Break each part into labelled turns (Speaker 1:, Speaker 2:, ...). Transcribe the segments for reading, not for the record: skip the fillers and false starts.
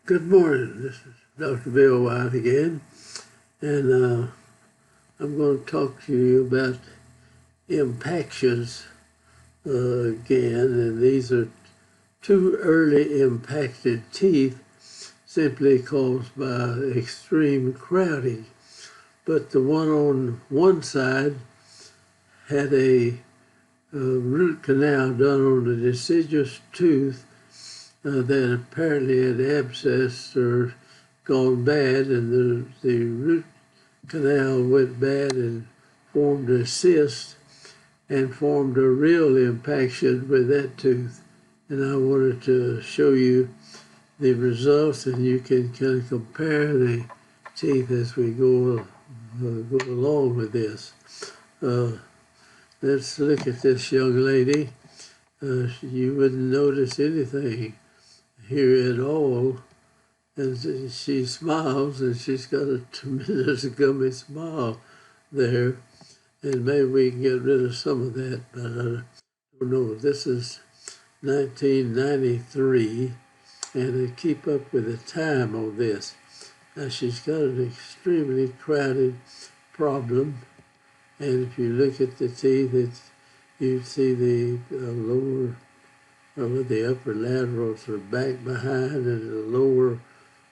Speaker 1: Good morning. This is Dr. Bill Wyatt again, and I'm going to talk to you about impactions again. And these are two early impacted teeth simply caused by extreme crowding. But the one on one side had a root canal done on the deciduous tooth that apparently had abscessed or gone bad, and the root canal went bad and formed a cyst and formed a real impaction with that tooth. And I wanted to show you the results, and you can kind of compare the teeth as we go along with this. Let's look at this young lady. You wouldn't notice anything here at all, and she smiles, and she's got a tremendous gummy smile there, and maybe we can get rid of some of that, but I don't know. This is 1993, and to keep up with the time on this. Now she's got an extremely crowded problem, and if you look at the teeth, you see the lower the upper laterals are back behind, and the lower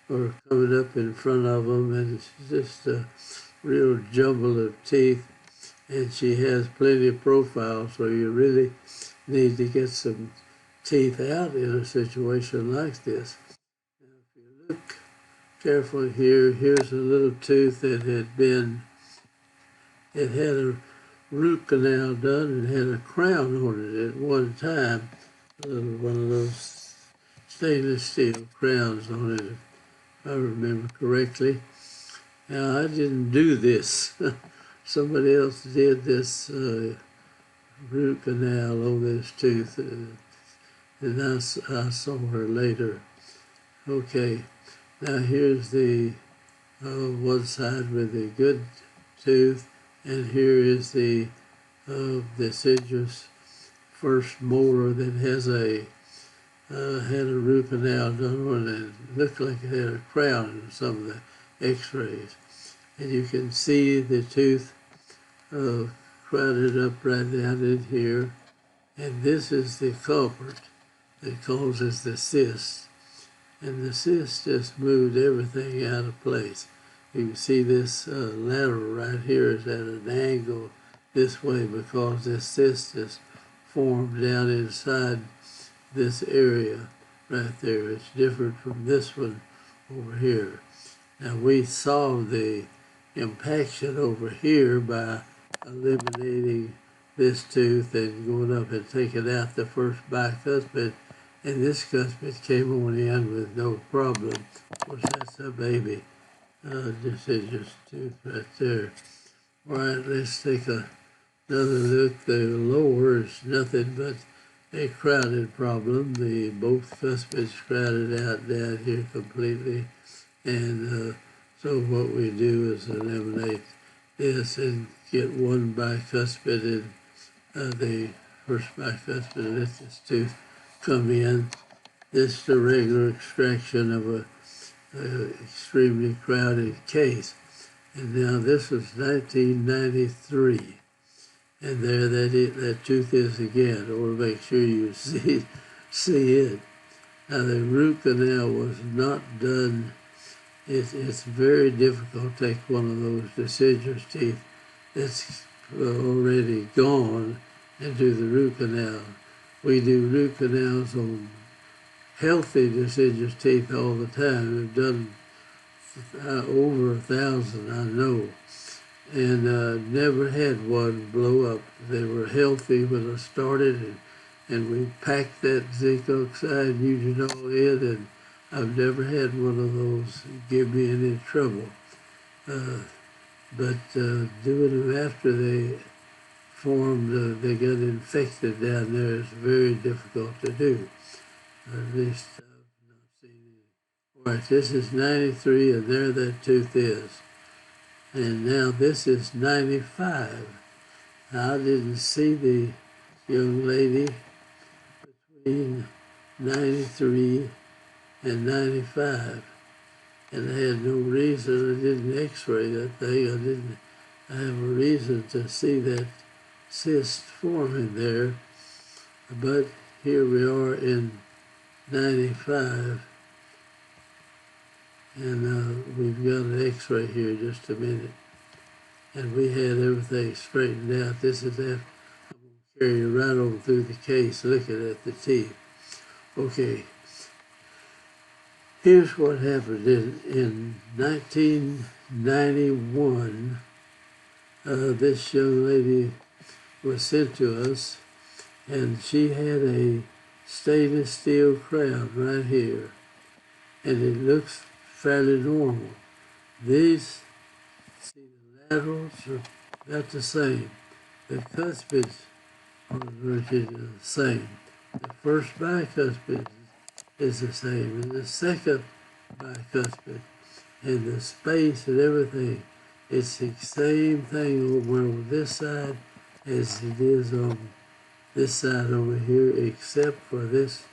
Speaker 1: are coming up in front of them, and it's just a real jumble of teeth, and she has plenty of profile, so you really need to get some teeth out in a situation like this. Now, if you look carefully here, here's a little tooth that it had a root canal done and had a crown on it at one time. One of those stainless steel crowns on it, if I remember correctly. Now, I didn't do this. Somebody else did this root canal on this tooth, and I saw her later. Okay, now here's the one side with the good tooth, and here is the deciduous first molar that has had a root canal done on it. It looked like it had a crown in some of the x-rays. And you can see the tooth crowded up right down in here. And this is the culprit that causes the cyst. And the cyst just moved everything out of place. You can see this lateral right here is at an angle this way because this cyst is formed down inside this area right there. It's different from this one over here. Now we solved the impaction over here by eliminating this tooth and going up and taking out the first bicuspid, and this cuspid came on in with no problem. Of course, that's a baby deciduous tooth right there. All right, let's take another look. The lower is nothing but a crowded problem. Both cuspids crowded out down here completely, and so what we do is eliminate this and get one bicuspid, and the first bicuspid, let this tooth come in. This is a regular extraction of a extremely crowded case. And now this was 1993. And there that tooth is again. I want to make sure you see it. Now the root canal was not done. It's very difficult to take one of those deciduous teeth that's already gone and do the root canal. We do root canals on healthy deciduous teeth all the time. We've done over 1,000, I know, and never had one blow up. They were healthy when I started, and we packed that zinc oxide eugenol in, and I've never had one of those give me any trouble. But doing them after they formed, they got infected down there is very difficult to do. At least I've not seen any. All right, this is 93, and there that tooth is. And now this is 95. Now, I didn't see the young lady between 93 and 95. And I had no reason, I didn't x-ray that thing, I didn't have a reason to see that cyst forming there. But here we are in 95, and we've got an x-ray here, just a minute. And we had everything straightened out. This is after, I'm going to carry you right on through the case looking at the teeth. Okay, here's what happened in 1991. This young lady was sent to us, and she had a stainless steel crown right here, and it looks fairly normal. These, see, the laterals are about the same. The cuspids are virtually the same. The first bicuspid is the same, and the second bicuspid, and the space and everything, it's the same thing over on this side as it is on this side over here, except for this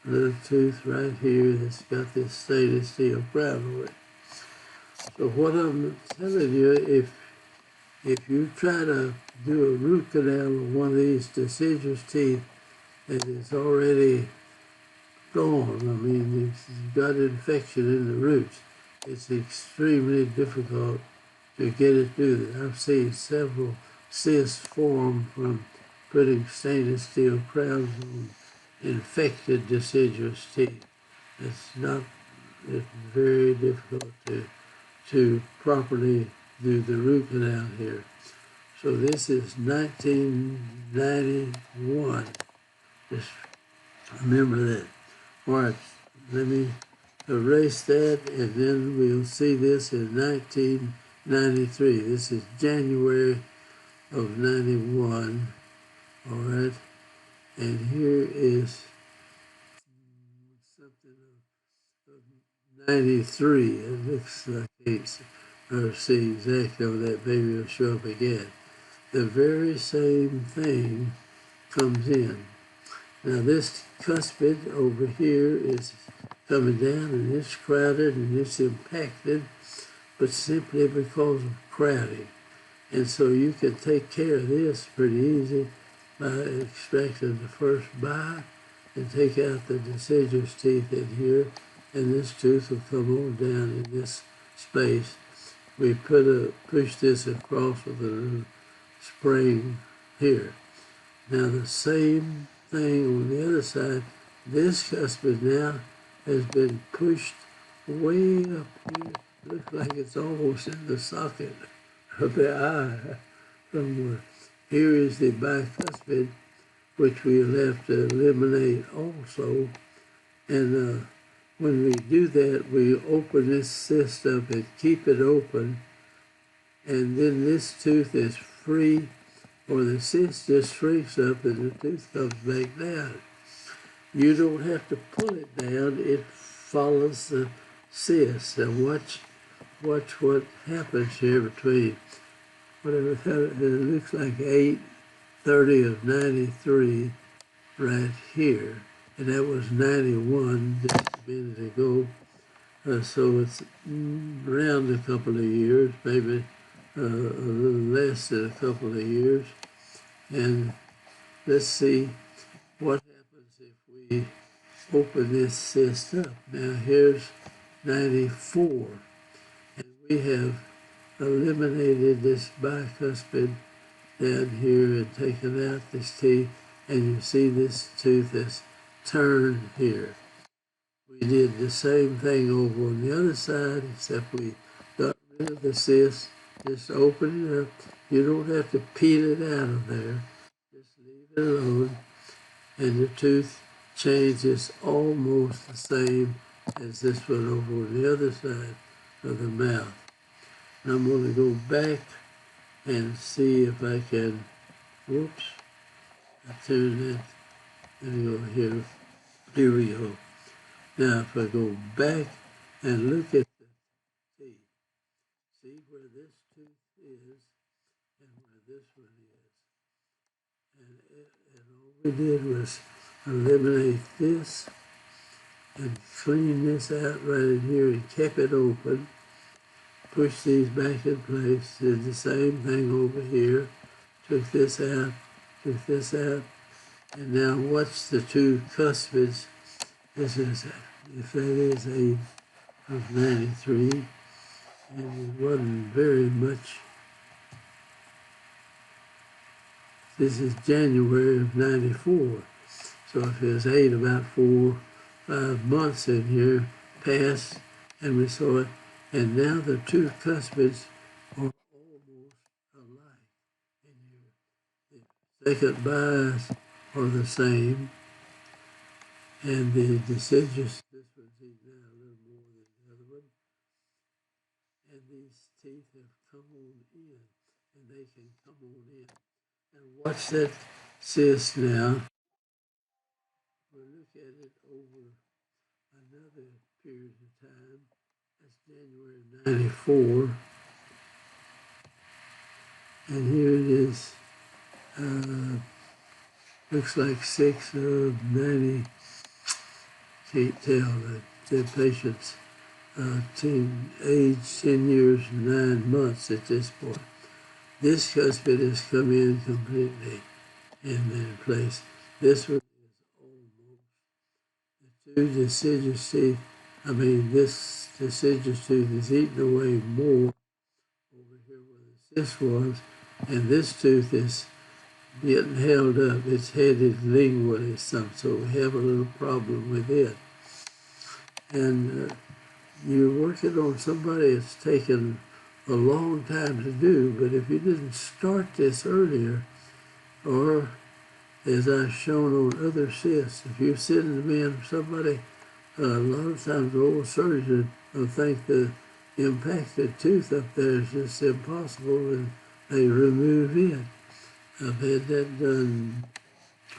Speaker 1: little tooth right here that's got this stainless steel crown on it. So what I'm telling you, if you try to do a root canal on one of these deciduous teeth that is already gone, I mean, it's got infection in the roots, it's extremely difficult to get it through there. I've seen several cysts form from putting stainless steel crowns on infected deciduous teeth. It's very difficult to properly do the root canal here. So this is 1991. Just remember that. All right, let me erase that, and then we'll see this in 1993. This is January of 91. All right, and here is something of 93. It looks like it's, or see exactly on that, maybe it'll show up again. The very same thing comes in. Now this cuspid over here is coming down, and it's crowded and it's impacted, but simply because of crowding. And so you can take care of this pretty easy by extracting the first bite and take out the deciduous teeth in here, and this tooth will come on down in this space. We push this across with a little spring here. Now the same thing on the other side. This cuspid now has been pushed way up here. Looks like it's almost in the socket of the eye somewhere. Here is the bicuspid, which we'll have to eliminate also. And when we do that, we open this cyst up and keep it open. And then this tooth is free, or the cyst just shrinks up and the tooth comes back down. You don't have to pull it down, it follows the cyst. And watch what happens here between whatever, it looks like 8/30 of 93 right here. And that was 91 just a minute ago. So it's around a couple of years, maybe a little less than a couple of years. And let's see what happens if we open this cyst up. Now here's 94, and we have eliminated this bicuspid down here and taken out this teeth, and you see this tooth is turned here. We did the same thing over on the other side, except we got rid of the cyst, just open it up. You don't have to peel it out of there. Just leave it alone, and the tooth changes almost the same as this one over on the other side of the mouth. And I'm going to go back and see if I can, whoops, I turned that, let me go here, here we go. Now if I go back and look at the teeth, see where this tooth is and where this one is. And all we did was eliminate this and cleaned this out right in here and kept it open. Pushed these back in place. Did the same thing over here. Took this out, and now watch the two cuspids. This is, if that is a of 93, and it wasn't very much. This is January of 94. So if there's about 5 months in here passed, and we saw it, and now the two cuspids are almost alike. And the second bias are the same, and the deciduous, this one's eaten out a little more than the other one, and these teeth have come on in, and they can come on in. And watch that cyst now. We'll look at it over another period of time. That's January of 94. And here it is. Looks like 6 of 90. Can't tell the patient's age 10 years and 9 months at this point. This cuspid has come in completely in place. This one is almost. The two deciduous teeth, this deciduous tooth is eating away more over here where the cyst was, and this tooth is getting held up. It's headed lingually so we have a little problem with it. And you're working on somebody that's taken a long time to do, but if you didn't start this earlier, or as I've shown on other cysts, if you're sending them in somebody, a lot of times the oral surgeon will think the impacted tooth up there is just impossible, and they remove it. I've had that done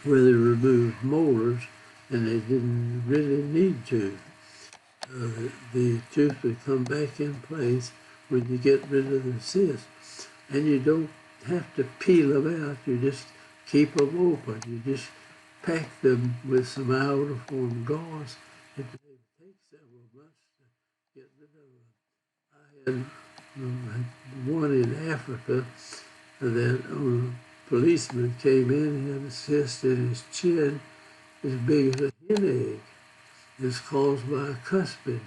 Speaker 1: where they removed molars, and they didn't really need to. The tooth would come back in place when you get rid of the cyst. And you don't have to peel them out, you just keep them open. You just pack them with some iodoform gauze. It may take several months to get rid of them. I had one in Africa that a policeman came in, he had a cyst in his chin as big as a hen egg. It's caused by a cuspid,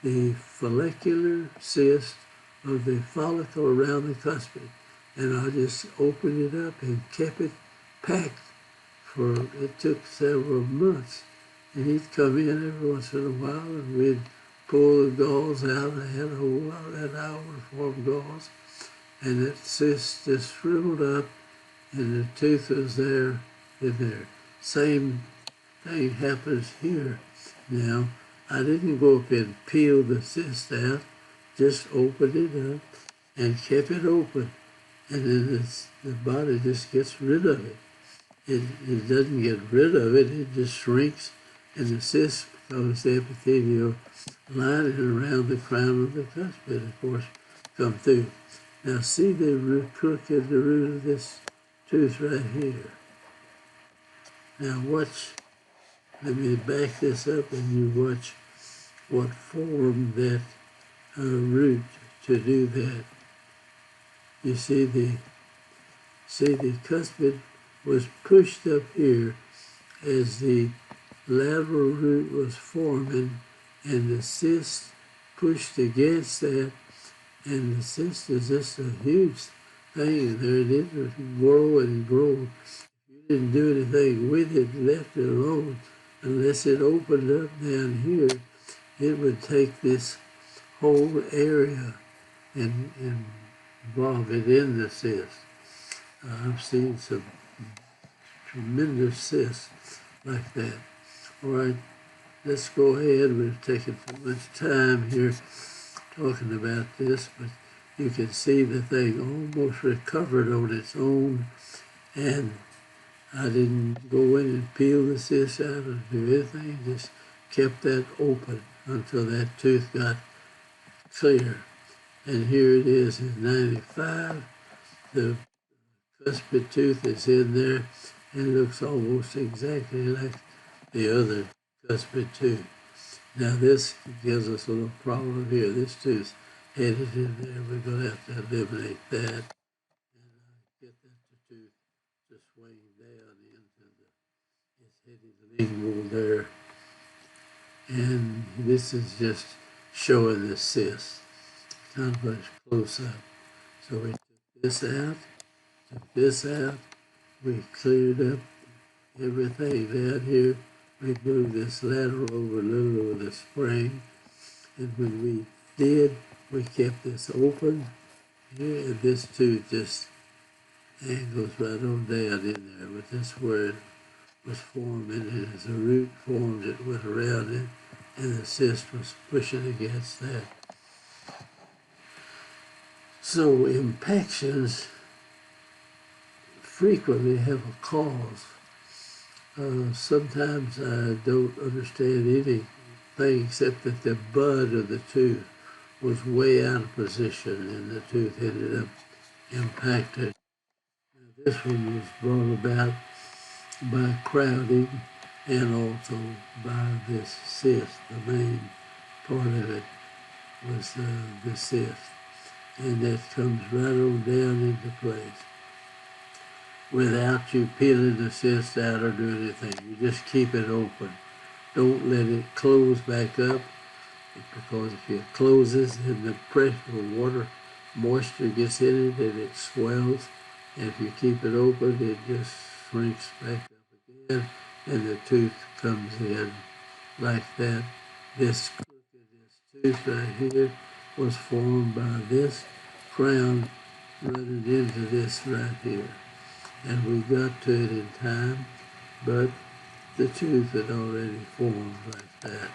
Speaker 1: the follicular cyst of the follicle around the cuspid. And I just opened it up and kept it packed it took several months. And he'd come in every once in a while and we'd pull the gauze out. I had a whole lot of that iodoform gauze. And that cyst just shriveled up and the tooth was there in there. Same thing happens here. Now, I didn't go up and peel the cyst out, just opened it up and kept it open. And then the body just gets rid of it. It doesn't get rid of it, it just shrinks, and the cyst becomes the epithelial lining around the crown of the cuspid, of course, come through. Now see the crook in the root of this tooth right here. Now watch, let me back this up and you watch what formed that root to do that. You see the cuspid was pushed up here as the lateral root was forming, and the cyst pushed against that, and the cyst is just a huge thing. There it is, it would grow and grow. If you didn't do anything with it, left it alone, unless it opened up down here, it would take this whole area and involve it in the cyst. I've seen some tremendous cysts like that. All right, let's go ahead. We've taken too much time here talking about this, but you can see the thing almost recovered on its own, and I didn't go in and peel the cyst out or do anything, just kept that open until that tooth got clear. And here it is in 95. The cuspid tooth is in there and looks almost exactly like the other cuspid tooth. Now this gives us a little problem here. This tooth headed in there. We're going to have to eliminate that and get that tooth to swing down into its headed lingual there. And this is just showing the cyst, kind of a close up. So we took this out, we cleared up everything down here. We moved this lateral over a little with a spring. And when we did, we kept this open here, and this tooth just angles right on down in there. But this where it was forming, and as the root formed, it went around it, and the cyst was pushing against that. So impactions frequently have a cause. Sometimes I don't understand anything except that the bud of the tooth was way out of position and the tooth ended up impacted. Now, this one was brought about by crowding and also by this cyst. The main part of it was the cyst. And that comes right on down into place without you peeling the cyst out or doing anything. You just keep it open. Don't let it close back up, because if it closes, then the pressure of water, moisture gets in it and it swells. And if you keep it open, it just shrinks back up again and the tooth comes in like that. This tooth right here was formed by this crown running into this right here. And we got to it in time, but the tooth had already formed like that.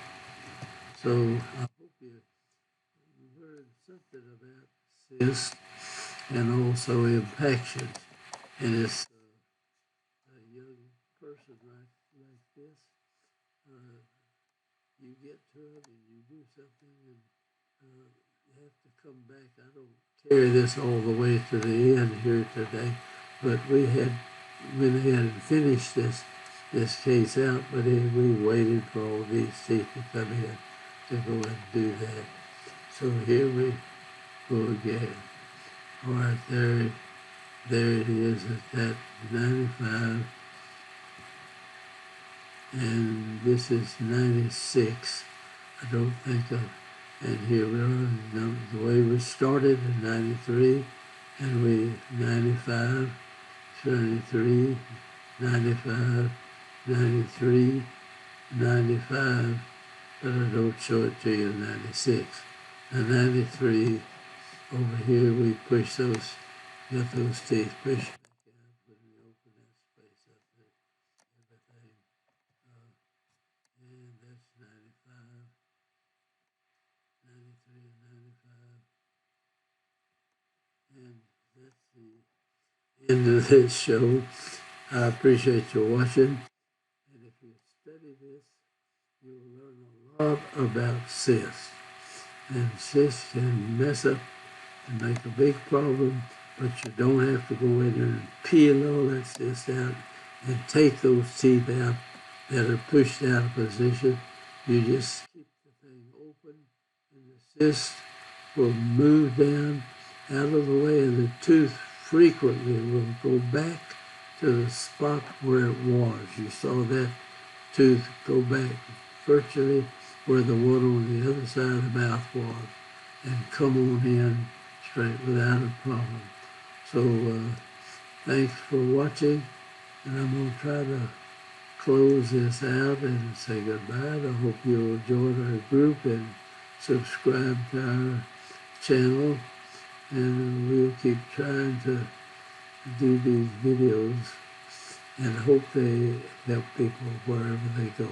Speaker 1: So I hope you learned something about cyst and also impactions. And it's a young person like this, you get to it and you do something and you have to come back. I don't carry this all the way to the end here today, but we had went ahead and finished this case out, but we waited for all these teeth to come in to go and do that. So here we go again. All right, there it is at that 95, and this is 96. I don't think of, and here we are, the way we started in 93, and we 95, 93, 95, 93, 95, but I don't show it to you in 96. And 93, over here we push those, got those teeth pushed back out, but we open that space up there, everything. And that's 95, 93 and 95. And that's the end of this show. I appreciate you watching. And if you study this, you'll learn a lot about cyst. And cyst can mess up and make a big problem, but you don't have to go in there and peel all that cyst out and take those teeth out that are pushed out of position. You just keep the thing open and the cyst will move down out of the way, and the tooth frequently will go back to the spot where it was. You saw that tooth go back virtually where the one on the other side of the mouth was and come on in straight without a problem. So thanks for watching, and I'm going to try to close this out and say goodbye. I hope you'll join our group and subscribe to our channel, and we'll keep trying to do these videos and hope they help people wherever they go.